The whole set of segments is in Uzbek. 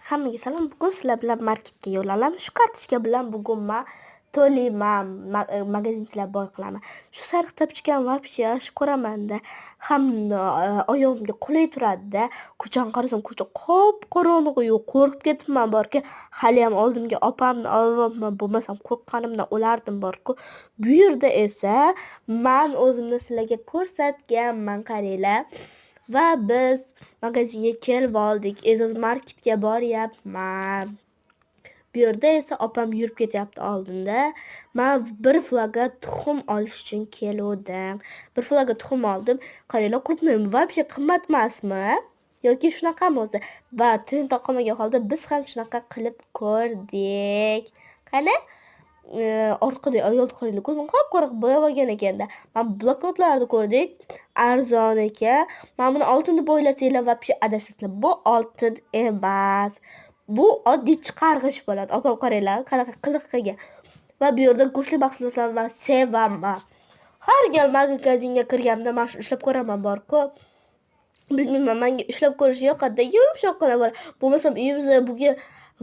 Hammaga salom. Bugun sizlar bilan marketga yo'l olamiz. Shu kartochka bilan bugun men to'layman, magazinchilar boy qilaman. Shu sariq tapchikani вообще yaxshi ko'raman-da. Hamda oyog'imga qulay turadi-da. Ko'chani qarasam, ko'cha qop-qorong'u, qo'rqib ketibman borki, haliyam oldimga opamni olyapman, bo'lmasam qo'rqqanimdan o'lardim borku. Bu yerda esa men o'zimni sizlarga ko'rsatganman, qaranglar. Va biz magazinga kelib oldik. Ezoz marketga boryapman. Bu yerda esa opam yurib ketyapti oldinda. Men bir flaga tuxum olish uchun keldim. Bir flaga tuxum oldim. Qaranglar, ko'pmi? Вообще qimmat emasmi? Yoki shunaqami o'zi? Va trend qolmagan holda biz ham shunaqa qilib ko'rdik. Qani? Orqada ayol qaranglar, ko'zim qop-qora bo'yab olgan ekanda. Men bloknotlarni ko'rdik, arzon ekan. Men buni oltin deb o'ylasanglar, вообще adashasizlar. Bu oltin emas. Bu oddiy chiqarg'ich bo'ladi. Opam qaranglar, qanaqa qiliq qilgan. Va bu yerda go'shtli mahsulotlarni men sevaman. Har gal magazinga kirganimda men shuni ushlab ko'raman borku. Bilmayman, menga ushlab ko'rish yoqadi. Yumshoqqina bo'ladi. Bo'lmasam uyimizda buga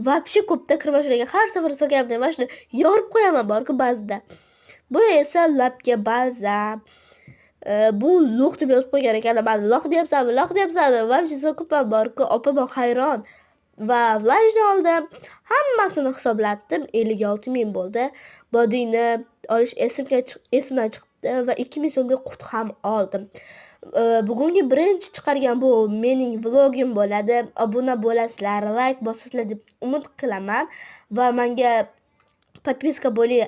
вообще ko'pda kirib boshlagan. Har safar solganimda men shuni yorib qo'yaman borku ba'zida. Bu esa labga balzam. Bu lo'q deb yozib qo'ygan ekan. Men lo'q deyapsanmi? Вообще so'kibman borku. Opam hayron. Va vlajni oldim. Hammasini hisoblatdim. 56 ming bo'ldi. Bodiyni olish esimdan chiqdi va 2 ming so'mga qurt ham oldim. Bugungi birinchi chiqargan bu mening vlogim bo'ladi. Obuna bo'lasizlar, like bosasizlar deb umid qilaman va menga podpiska bo'ling.